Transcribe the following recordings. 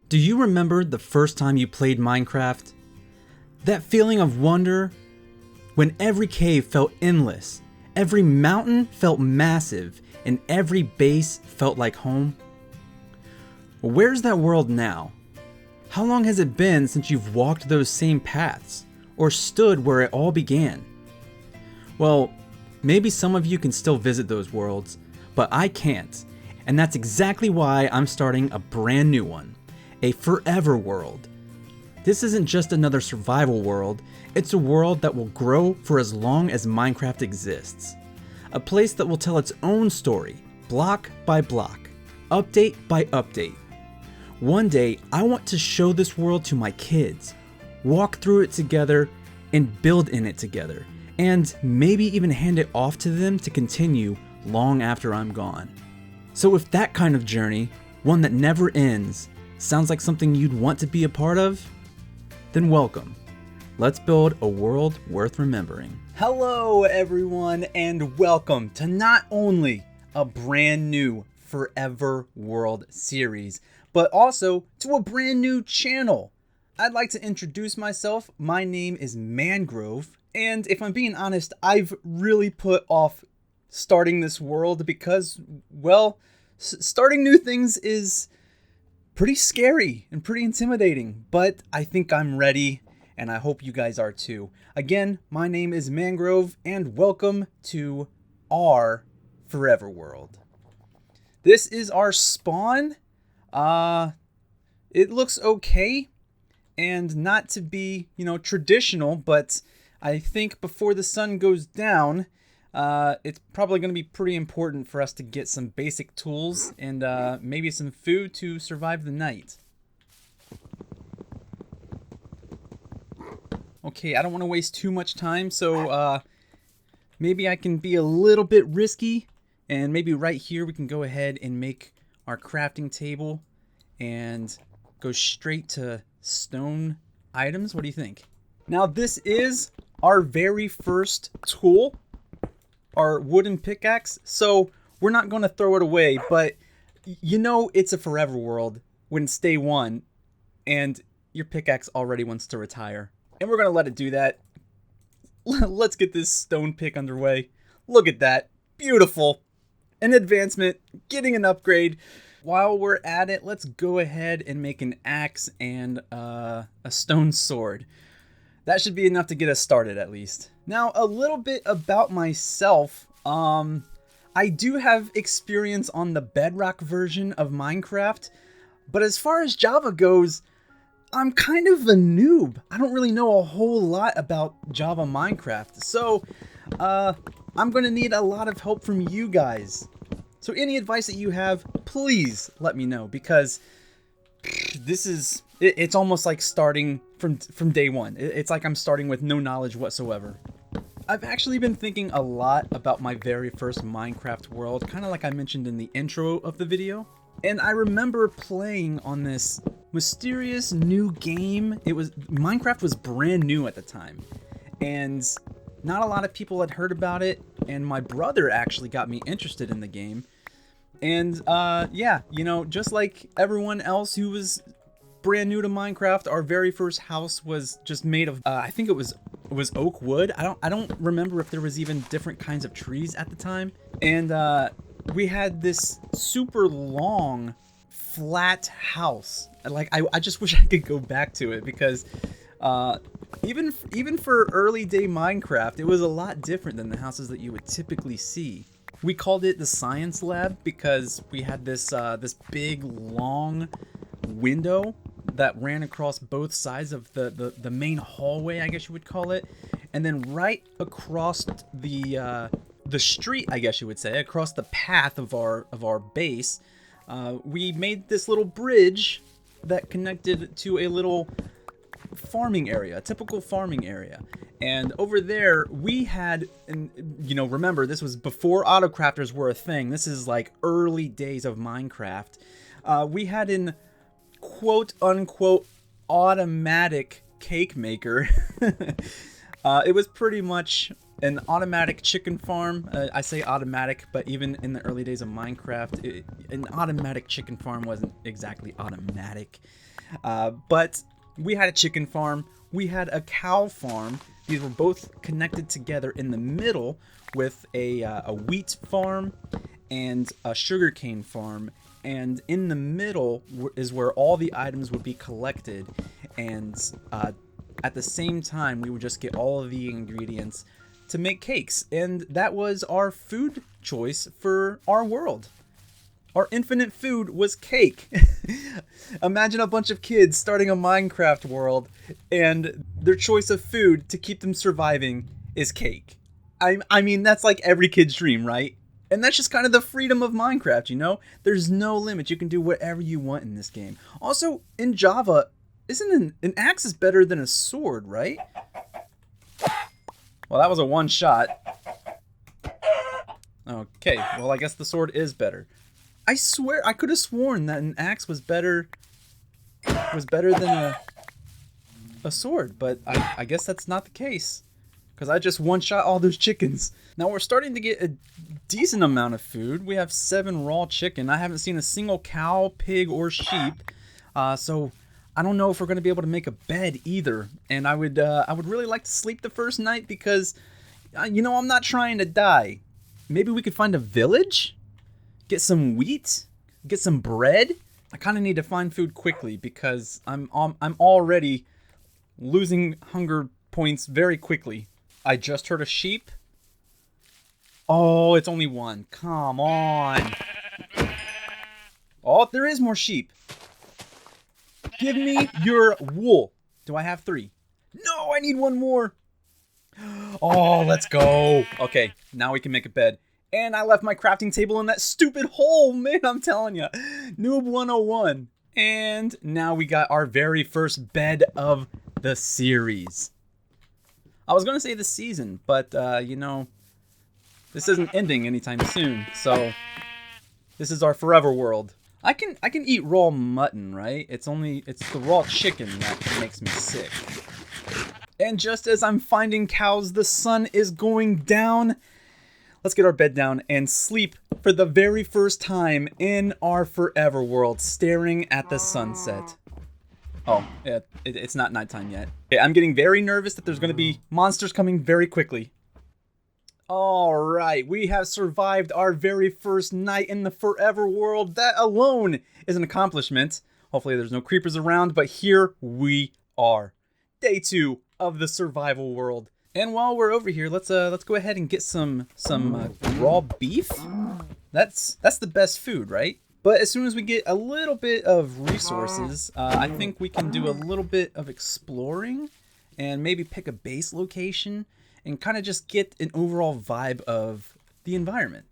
Do you remember the first time you played Minecraft? That feeling of wonder when every cave felt endless, every mountain felt massive, and every base felt like home? Well, where's that world now? How long has it been since you've walked those same paths, or stood where it all began? Well, maybe some of you can still visit those worlds, but I can't, and that's exactly why I'm starting a brand new one. A forever world. This isn't just another survival world, it's a world that will grow for as long as Minecraft exists. A place that will tell its own story, block by block, update by update. One day, I want to show this world to my kids, walk through it together, and build in it together, and maybe even hand it off to them to continue long after I'm gone. So if that kind of journey, one that never ends, sounds like something you'd want to be a part of? Then welcome. Let's build a world worth remembering. Hello everyone, and welcome to not only a brand new Forever World series, but also to a brand new channel. I'd like to introduce myself. My name is Mangrove, and if I'm being honest, I've really put off starting this world because, well, starting new things is pretty scary and pretty intimidating, but I think I'm ready, and I hope you guys are too. Again, my name is Mangrove, and welcome to our Forever World. This is our spawn. It looks okay, and not to be, traditional, but I think before the sun goes down, it's probably going to be pretty important for us to get some basic tools and maybe some food to survive the night. Okay, I don't want to waste too much time, so maybe I can be a little bit risky, and maybe right here we can go ahead and make our crafting table and go straight to stone items. What do you think? Now this is our very first tool, our wooden pickaxe, so we're not going to throw it away, but it's a forever world when it's day one and your pickaxe already wants to retire, and we're going to let it do that. Let's get this stone pick underway. Look at that, beautiful, an advancement, getting an upgrade. While we're at it, let's go ahead and make an axe and a stone sword. That should be enough to get us started, at least. Now, a little bit about myself. I do have experience on the Bedrock version of Minecraft, but as far as Java goes, I'm kind of a noob. I don't really know a whole lot about Java Minecraft, so I'm going to need a lot of help from you guys. So any advice that you have, please let me know, because it's almost like starting from day one. It's like I'm starting with no knowledge whatsoever. I've actually been thinking a lot about my very first Minecraft world, kind of like I mentioned in the intro of the video. And I remember playing on this mysterious new game. Minecraft was brand new at the time, and not a lot of people had heard about it, and my brother actually got me interested in the game. And just like everyone else who was brand new to Minecraft, our very first house was just made of I think it was oak wood. I don't remember if there was even different kinds of trees at the time. And we had this super long flat house. Like I just wish I could go back to it, because even for early day Minecraft, it was a lot different than the houses that you would typically see. We called it the science lab because we had this big long window that ran across both sides of the main hallway, I guess you would call it, and then right across the street, I guess you would say, across the path of our base, we made this little bridge that connected to a little farming area, a typical farming area. And over there we had, and remember, this was before autocrafters were a thing. This is like early days of Minecraft. We had an quote unquote automatic cake maker. It was pretty much an automatic chicken farm. I say automatic, but even in the early days of Minecraft, an automatic chicken farm wasn't exactly automatic. But we had a chicken farm, we had a cow farm. These were both connected together in the middle with a wheat farm and a sugarcane farm. And in the middle is where all the items would be collected. And at the same time, we would just get all of the ingredients to make cakes. And that was our food choice for our world. Our infinite food was cake. Imagine a bunch of kids starting a Minecraft world and their choice of food to keep them surviving is cake. I mean, that's like every kid's dream, right? And that's just kind of the freedom of Minecraft, you know? There's no limit. You can do whatever you want in this game. Also, in Java, isn't an axe is better than a sword, right? Well, that was a one shot. Okay, well, I guess the sword is better. I swear, I could have sworn that an axe was better than a sword, but I guess that's not the case. Because I just one-shot all those chickens. Now we're starting to get a decent amount of food. We have 7 raw chicken. I haven't seen a single cow, pig, or sheep. So I don't know if we're going to be able to make a bed either. And I would really like to sleep the first night because, you know, I'm not trying to die. Maybe we could find a village? Get some wheat? Get some bread? I kind of need to find food quickly because I'm already losing hunger points very quickly. I just heard a sheep. Oh, it's only one. Come on. Oh, there is more sheep. Give me your wool. Do I have 3? No, I need 1 more. Oh, let's go. Okay, now we can make a bed. And I left my crafting table in that stupid hole, man, I'm telling you. Noob 101. And now we got our very first bed of the series. I was going to say the season, but, you know, this isn't ending anytime soon, so this is our forever world. I can eat raw mutton, right? It's the raw chicken that makes me sick. And just as I'm finding cows, the sun is going down. Let's get our bed down and sleep for the very first time in our forever world, staring at the sunset. Oh, yeah, it's not nighttime yet. Okay, I'm getting very nervous that there's going to be monsters coming very quickly. Alright, we have survived our very first night in the forever world. That alone is an accomplishment. Hopefully there's no creepers around, but here we are. Day 2 of the survival world. And while we're over here, let's go ahead and get some raw beef. That's the best food, right? But as soon as we get a little bit of resources, I think we can do a little bit of exploring and maybe pick a base location and kind of just get an overall vibe of the environment.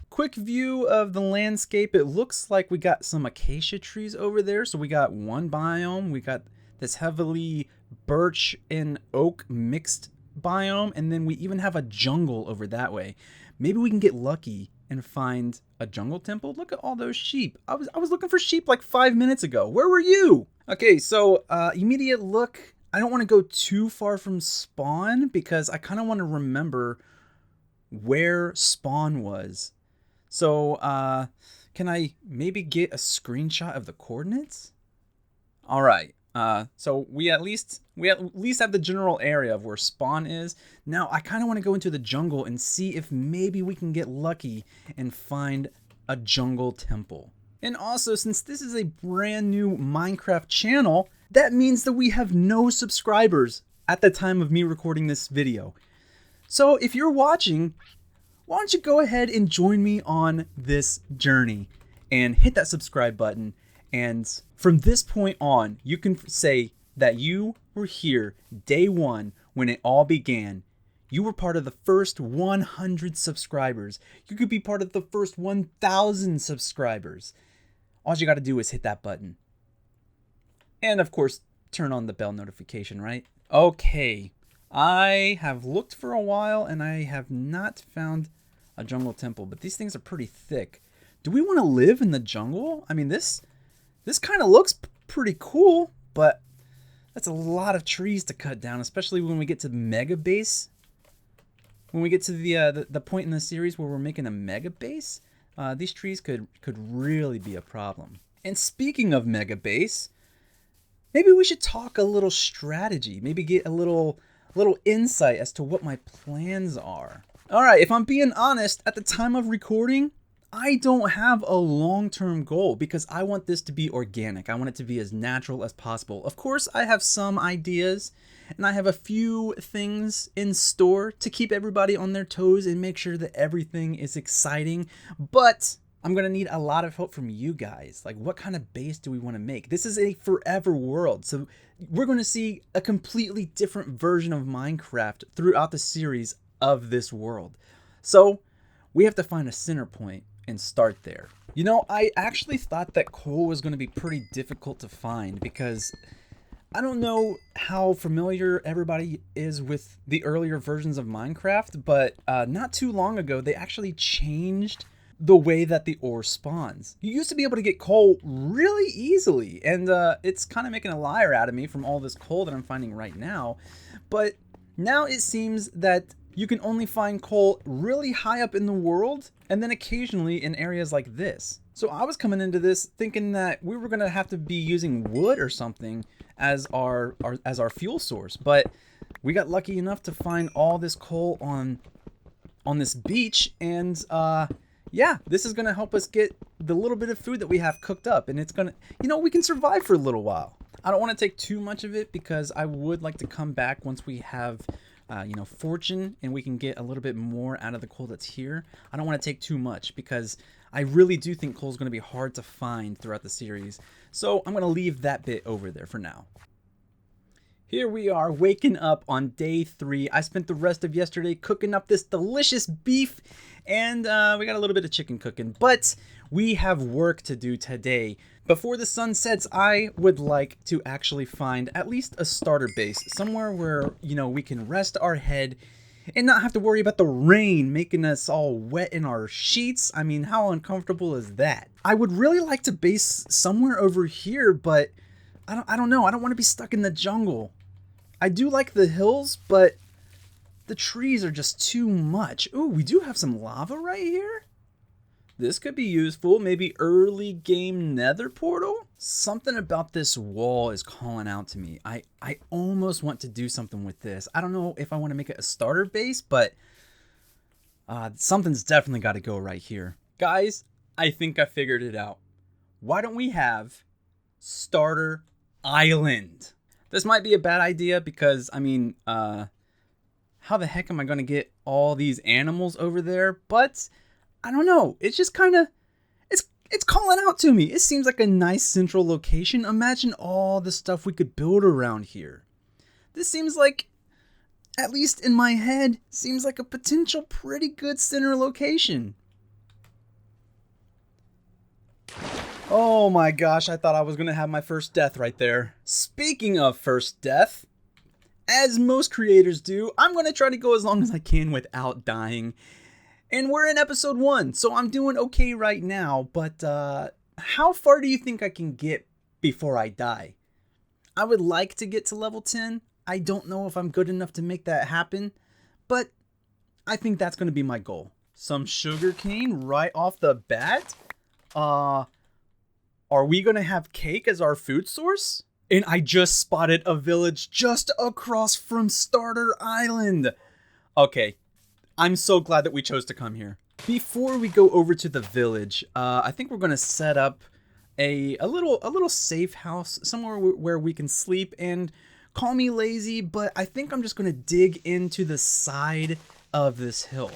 Quick view of the landscape. It looks like we got some acacia trees over there. So we got one biome. We got this heavily birch and oak mixed biome. And then we even have a jungle over that way. Maybe we can get lucky and find a jungle temple. Look at all those sheep. I was looking for sheep like 5 minutes ago. Where were you? Okay, so immediate look. I don't want to go too far from spawn because I kind of want to remember where spawn was. So can I maybe get a screenshot of the coordinates? All right. So we at least have the general area of where spawn is. Now I kind of want to go into the jungle and see if maybe we can get lucky and find a jungle temple. And also, since this is a brand new Minecraft channel, that means that we have no subscribers at the time of me recording this video. So if you're watching, why don't you go ahead and join me on this journey and hit that subscribe button. And from this point on, you can say that you were here day 1 when it all began. You were part of the first 100 subscribers. You could be part of the first 1,000 subscribers. All you got to do is hit that button. And of course, turn on the bell notification, right? Okay, I have looked for a while and I have not found a jungle temple, but these things are pretty thick. Do we want to live in the jungle? I mean, this kind of looks pretty cool, but that's a lot of trees to cut down, especially when we get to Mega Base. when we get to the point in the series where we're making a mega base, these trees could really be a problem. And speaking of mega base, maybe we should talk a little strategy. Maybe get a little insight as to what my plans are. All right, if I'm being honest, at the time of recording, I don't have a long-term goal because I want this to be organic. I want it to be as natural as possible. Of course, I have some ideas and I have a few things in store to keep everybody on their toes and make sure that everything is exciting. But I'm going to need a lot of help from you guys. Like, what kind of base do we want to make? This is a forever world. So we're going to see a completely different version of Minecraft throughout the series of this world. So we have to find a center point and start there. You know, I actually thought that coal was going to be pretty difficult to find because I don't know how familiar everybody is with the earlier versions of Minecraft, but not too long ago, they actually changed the way that the ore spawns. You used to be able to get coal really easily, and it's kind of making a liar out of me from all this coal that I'm finding right now. But now it seems that you can only find coal really high up in the world, and then occasionally in areas like this. So I was coming into this thinking that we were gonna have to be using wood or something as our fuel source, but we got lucky enough to find all this coal on this beach, and yeah, this is gonna help us get the little bit of food that we have cooked up, and it's gonna, you know, we can survive for a little while. I don't want to take too much of it because I would like to come back once we have you know, fortune, and we can get a little bit more out of the coal that's here. I don't want to take too much because I really do think coal is going to be hard to find throughout the series. So I'm going to leave that bit over there for now. Here we are waking up on day 3. I spent the rest of yesterday cooking up this delicious beef, and we got a little bit of chicken cooking, but we have work to do today. Before the sun sets, I would like to actually find at least a starter base, somewhere where, you know, we can rest our head and not have to worry about the rain making us all wet in our sheets. I mean, how uncomfortable is that? I would really like to base somewhere over here, but I don't know. I don't want to be stuck in the jungle. I do like the hills, but the trees are just too much. Ooh, we do have some lava right here. This could be useful. Maybe early game nether portal? Something about this wall is calling out to me. I almost want to do something with this. I don't know if I want to make it a starter base, but something's definitely got to go right here. Guys, I think I figured it out. Why don't we have starter island? This might be a bad idea because, I mean, how the heck am I going to get all these animals over there? But I don't know. It's just kind of, it's calling out to me. It seems like a nice central location. Imagine all the stuff we could build around here. This seems like, at least in my head, seems like a potential pretty good center location. Oh my gosh, I thought I was going to have my first death right there. Speaking of first death, as most creators do, I'm going to try to go as long as I can without dying. And we're in episode 1, so I'm doing okay right now, but how far do you think I can get before I die? I would like to get to level 10. I don't know if I'm good enough to make that happen, but I think that's going to be my goal. Some sugarcane right off the bat? Are we going to have cake as our food source? And I just spotted a village just across from Starter Island. Okay. I'm so glad that we chose to come here. Before we go over to the village, I think we're going to set up a little safe house, somewhere where we can sleep. And call me lazy, but I think I'm just going to dig into the side of this hill.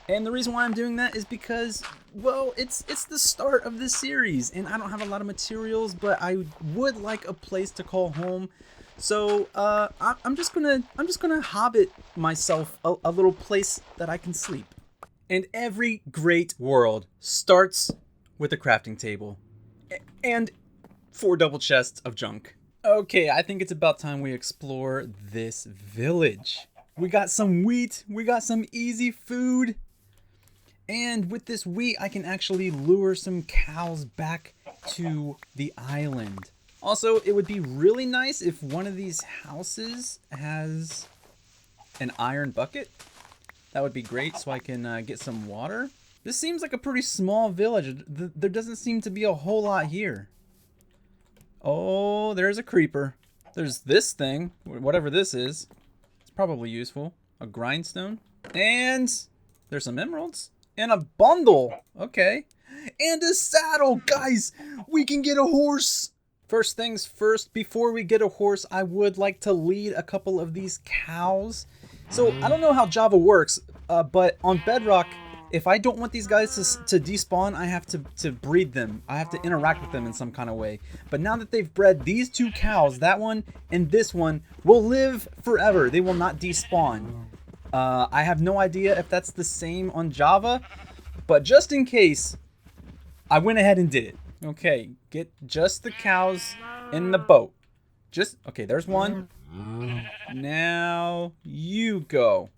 And the reason why I'm doing that is because, well, it's the start of this series, and I don't have a lot of materials, but I would like a place to call home. So I'm just gonna hobbit myself a little place that I can sleep. And every great world starts with a crafting table and 4 double chests of junk. Okay, I think it's about time we explore this village. We got some wheat, we got some easy food, and with this wheat I can actually lure some cows back to the island. Also, it would be really nice if one of these houses has an iron bucket. That would be great so I can get some water. This seems like a pretty small village. There doesn't seem to be a whole lot here. Oh, there's a creeper. There's this thing, whatever this is. It's probably useful. A grindstone. And there's some emeralds. And a bundle. Okay. And a saddle. Guys, we can get a horse. First things first, before we get a horse, I would like to lead a couple of these cows. So, I don't know how Java works, but on Bedrock, if I don't want these guys to despawn, I have to breed them. I have to interact with them in some kind of way. But now that they've bred these two cows, that one and this one, will live forever. They will not despawn. I have no idea if that's the same on Java, but just in case, I went ahead and did it. Okay, get just the cows in the boat. Okay, there's one. Now you go.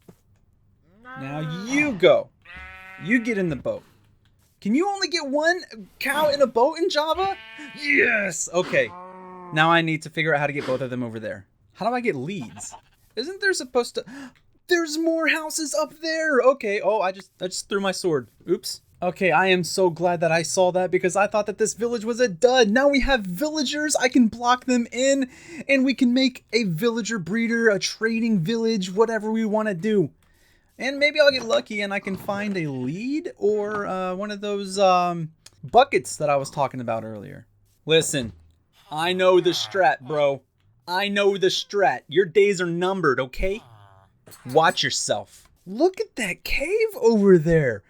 Now you go. You get in the boat. Can you only get one cow in a boat in Java? Yes! Okay. Now I need to figure out how to get both of them over there. How do I get leads? Isn't there supposed to... There's more houses up there! Okay, oh, I just threw my sword. Oops. Okay, I am so glad that I saw that because I thought that this village was a dud. Now we have villagers. I can block them in and we can make a villager breeder, a trading village, whatever we want to do. And maybe I'll get lucky and I can find a lead or one of those buckets that I was talking about earlier. Listen, I know the strat, bro. I know the strat. Your days are numbered, okay? Watch yourself. Look at that cave over there.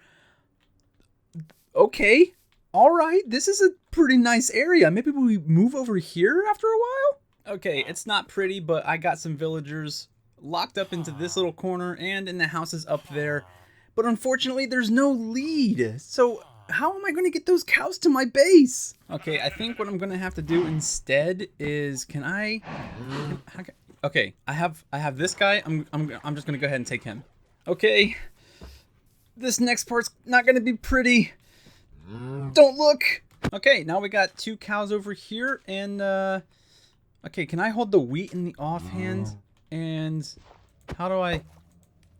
Okay. All right. This is a pretty nice area. Maybe we move over here after a while? Okay, it's not pretty, but I got some villagers locked up into this little corner and in the houses up there. But unfortunately, there's no lead. So how am I going to get those cows to my base? Okay, I think what I'm going to have to do instead is okay, I have this guy. I'm just going to go ahead and take him. Okay. This next part's not going to be pretty. Don't look. Okay, now we got two cows over here and okay, can I hold the wheat in the offhand? And how do I...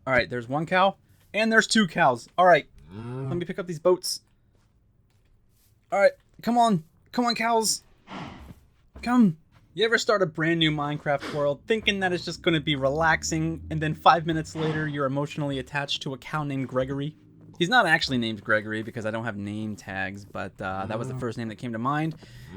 All right, there's one cow and there's two cows. All right, let me pick up these boats. All right, come on. Come on, cows. Come. You ever start a brand new Minecraft world thinking that it's just going to be relaxing and then 5 minutes later you're emotionally attached to a cow named Gregory? He's not actually named Gregory because I don't have name tags, but that was the first name that came to mind.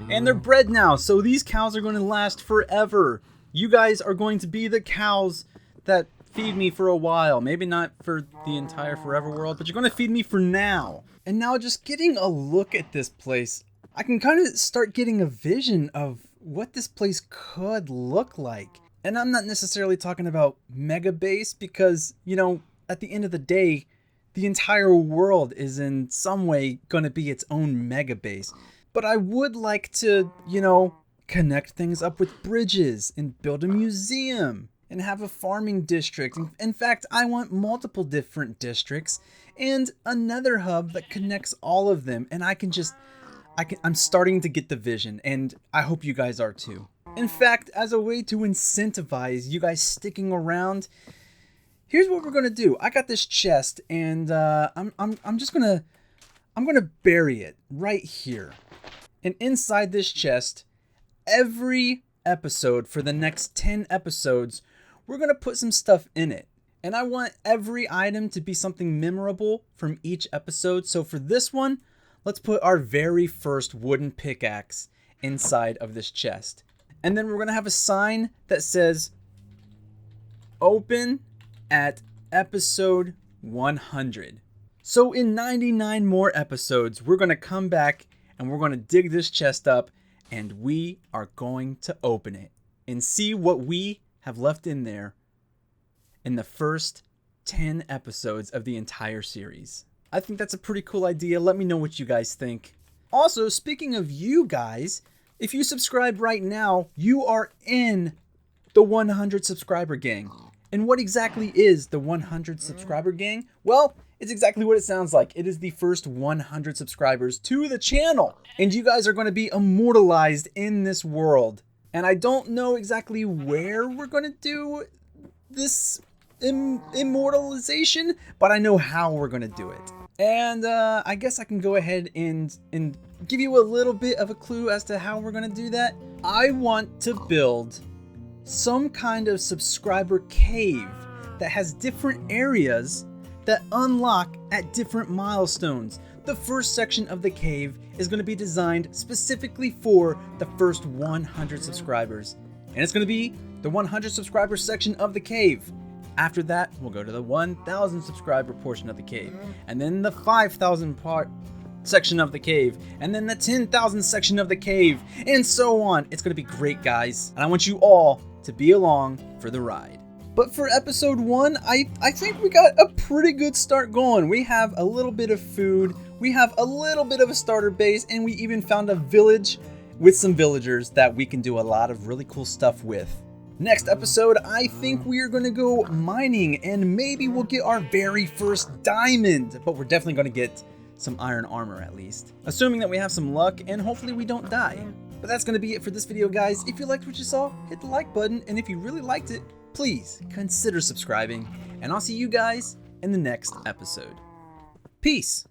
And they're bred now, so these cows are going to last forever. You guys are going to be the cows that feed me for a while. Maybe not for the entire forever world, but you're going to feed me for now. And now just getting a look at this place, I can kind of start getting a vision of what this place could look like. And I'm not necessarily talking about mega base because, you know, at the end of the day, the entire world is in some way going to be its own mega base. But I would like to, you know, connect things up with bridges and build a museum and have a farming district. In fact, I want multiple different districts and another hub that connects all of them. And I'm starting to get the vision and I hope you guys are too. In fact, as a way to incentivize you guys sticking around, here's what we're going to do. I got this chest and I'm going to bury it right here. And inside this chest, every episode for the next 10 episodes, we're going to put some stuff in it. And I want every item to be something memorable from each episode. So for this one, let's put our very first wooden pickaxe inside of this chest. And then we're going to have a sign that says, open at episode 100. So in 99 more episodes, we're going to come back and we're going to dig this chest up and we are going to open it and see what we have left in there in the first 10 episodes of the entire series. I think that's a pretty cool idea. Let me know what you guys think. Also, speaking of you guys, if you subscribe right now, you are in the 100 subscriber gang. And what exactly is the 100 subscriber gang? Well, it's exactly what it sounds like. It is the first 100 subscribers to the channel. And you guys are going to be immortalized in this world. And I don't know exactly where we're going to do this immortalization, but I know how we're gonna do it. And I guess I can go ahead and give you a little bit of a clue as to how we're gonna do that. I want to build some kind of subscriber cave that has different areas that unlock at different milestones. The first section of the cave is going to be designed specifically for the first 100 subscribers. And it's going to be the 100 subscriber section of the cave. After that, we'll go to the 1,000 subscriber portion of the cave. And then the 5,000 part section of the cave. And then the 10,000 section of the cave. And so on. It's going to be great, guys. And I want you all to be along for the ride. But for episode 1, I think we got a pretty good start going. We have a little bit of food, we have a little bit of a starter base, and we even found a village with some villagers that we can do a lot of really cool stuff with. Next episode, I think we are going to go mining, and maybe we'll get our very first diamond. But we're definitely going to get some iron armor at least. Assuming that we have some luck, and hopefully we don't die. But that's going to be it for this video, guys. If you liked what you saw, hit the like button, and if you really liked it, please consider subscribing, and I'll see you guys in the next episode. Peace!